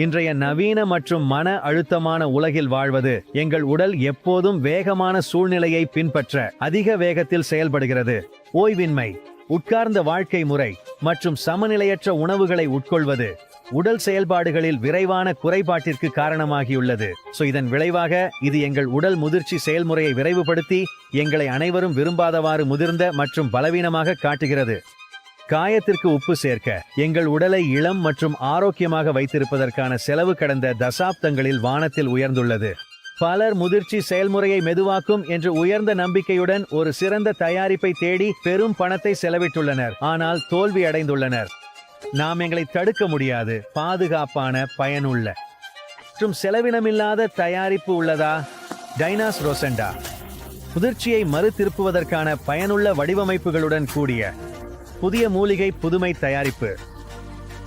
இன்றைய நவீன மற்றும் மன அழுத்தமான உலகில் வாழ்வது எங்கள் உடல் எப்போதும் வேகமான சூழ்நிலையை பின்பற்ற அதிக வேகத்தில் செயல்படுகிறது. ஓய்வின்மை, உட்கார்ந்த வாழ்க்கை முறை மற்றும் சமநிலையற்ற உணவுகளை உட்கொள்வது உடல் செயல்பாடுகளில் விரைவான குறைபாட்டிற்கு காரணமாகியுள்ளது. இதன் விளைவாக இது எங்கள் உடல் முதிர்ச்சி செயல்முறையை விரைவுபடுத்தி எங்களை அனைவரும் விரும்பாதவாறு முதிர்ந்த மற்றும் பலவீனமாக காட்டுகிறது. காயத்திற்கு உப்பு சேர்க்க எங்கள் உடலை இளம் மற்றும் ஆரோக்கியமாக வைத்திருப்பதற்கான செலவு கடந்த தசாப்தங்களில் வானத்தில் உயர்ந்துள்ளது. பலர் முதிர்ச்சி செயல்முறையை மெதுவாக்கும் என்று உயர்ந்த நம்பிக்கையுடன் ஒரு சிறந்த தயாரிப்பை தேடி பெரும் பணத்தை செலவிட்டுள்ளனர், ஆனால் தோல்வி அடைந்துள்ளனர். நாம் எங்களை தடுக்க முடியாது. பாதுகாப்பான, பயனுள்ள மற்றும் செலவினமில்லாத தயாரிப்பு உள்ளதா? டைனாஸ் ரோசெண்டா முதிர்ச்சியை மறுதிருப்புவதற்கான பயனுள்ள வடிவமைப்புகளுடன் கூடிய புதிய மூலிகை புதுமை தயாரிப்பு.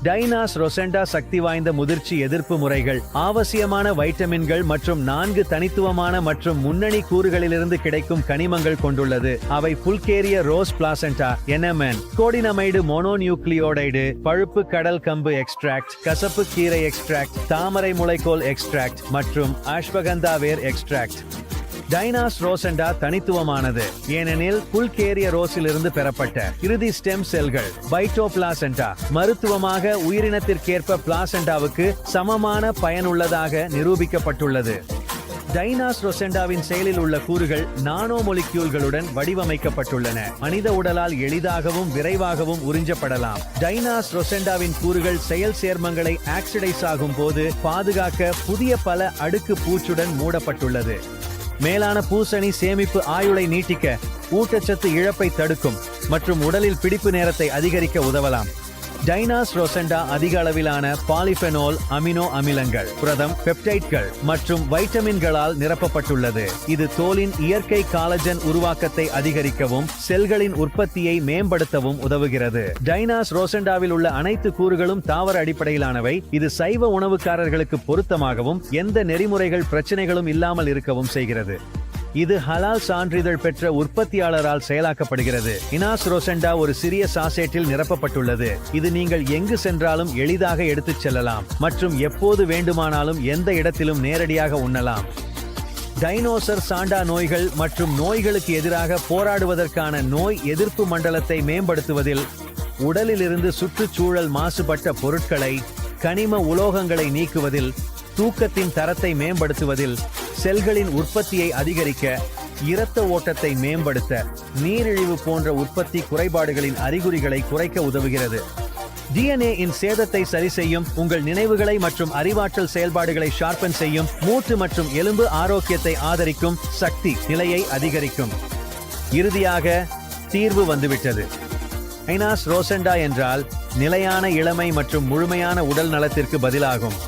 டைனாஸ் ரோசெண்டா சக்தி வாய்ந்த முதிர்ச்சி எதிர்ப்பு முறைகள், அவசியமான வைட்டமின்கள் மற்றும் 4 தனித்துவமான மற்றும் முன்னணி கூறுகளிலிருந்து கிடைக்கும் கனிமங்கள் கொண்டுள்ளது. அவை புல்கேரிய ரோஸ் பிளாசென்டா, NMN, கோடினமைடு மோனோநியூக்ளியோடைடு, பழுப்பு கடல் கம்பு எக்ஸ்ட்ராக்ட், கசப்பு கீரை எக்ஸ்ட்ராக்ட், தாமரை முளைக்கோல் எக்ஸ்ட்ராக்ட் மற்றும் அஸ்வகந்தா வேர் எக்ஸ்ட்ராக்ட். டைனாஸ் ரோசெண்டா தனித்துவமானது ஏனெனில் புல்கேரிய ரோஸிலிருந்து பெறப்பட்ட இறுதி ஸ்டெம் செல்கள் பைட்டோபிளாசென்டா மருத்துவமாக உயிரினத்திற்கேற்ப பிளாசென்டாவுக்கு சமமான பயனுள்ளதாக நிரூபிக்கப்பட்டுள்ளது. டைனாஸ் ரோசெண்டாவின் செயலில் உள்ள கூறுகள் நானோ மொலிக்யூல்களுடன் வடிவமைக்கப்பட்டுள்ளன. மனித உடலால் எளிதாகவும் விரைவாகவும் உறிஞ்சப்படலாம். டைனாஸ் ரோசெண்டாவின் கூறுகள் செயல் சேர்மங்களை ஆக்சிடைஸ் ஆகும் போது பாதுகாக்க புதிய பல அடுக்கு பூச்சுடன் மூடப்பட்டுள்ளது. மேலான பூசணி சேமிப்பு ஆயுளை நீட்டிக்க, ஊட்டச்சத்து இழப்பை தடுக்கும் மற்றும் உடலில் பிடிப்பு நேரத்தை அதிகரிக்க உதவலாம். டைனாஸ் ரோசெண்டா அதிக அளவிலான பாலிஃபெனோல், அமினோ அமிலங்கள், புரதம், பெப்டைட்கள் மற்றும் வைட்டமின்களால் நிரப்பப்பட்டுள்ளது. இது தோலின் இயற்கை காலஜன் உருவாக்கத்தை அதிகரிக்கவும் செல்களின் உற்பத்தியை மேம்படுத்தவும் உதவுகிறது. டைனாஸ் ரோசெண்டாவில் உள்ள அனைத்து கூறுகளும் தாவர அடிப்படையிலானவை. இது சைவ உணவுக்காரர்களுக்கு பொருத்தமாகவும் எந்த நெறிமுறைகள் பிரச்சனைகளும் இல்லாமல் இருக்கவும் செய்கிறது. இது ஹலால் சான்றிதழ் பெற்ற உற்பத்தியாளரால் செயலாக்கப்படுகிறது. டைனாஸ் ரோசெண்டா ஒரு சிறிய சாசேட்டில் நிரப்பப்பட்டுள்ளது. இது நீங்கள் எங்கு சென்றாலும் எளிதாக எடுத்துச் செல்லலாம் மற்றும் எப்போது வேண்டுமானாலும் எந்த இடத்திலும் நேரடியாக உண்ணலாம். டைனோசர் சாண்டா நோய்கள் மற்றும் நோய்களுக்கு எதிராக போராடுவதற்கான நோய் எதிர்ப்பு மண்டலத்தை மேம்படுத்துவதில், உடலிலிருந்து சுற்றுச்சூழல் மாசுபட்ட பொருட்களை, கனிம உலோகங்களை நீக்குவதில், தூக்கத்தின் தரத்தை மேம்படுத்துவதில், செல்களின் உற்பத்தியை அதிகரிக்க, இரத்த ஓட்டத்தை மேம்படுத்த, நீரிழிவு போன்ற உற்பத்தி குறைபாடுகளின் அறிகுறிகளை குறைக்க உதவுகிறது. DNA இன் சேதத்தை சரி செய்யும், உங்கள் நினைவுகளை மற்றும் அறிவாற்றல் செயல்பாடுகளை ஷார்பன் செய்யும், மூட்டு மற்றும் எலும்பு ஆரோக்கியத்தை ஆதரிக்கும், சக்தி நிலையை அதிகரிக்கும். இறுதியாக தீர்வு வந்துவிட்டது. டைனாஸ் ரோசெண்டா என்றால் நிலையான இளமை மற்றும் முழுமையான உடல் நலத்திற்கு பதிலாகும்.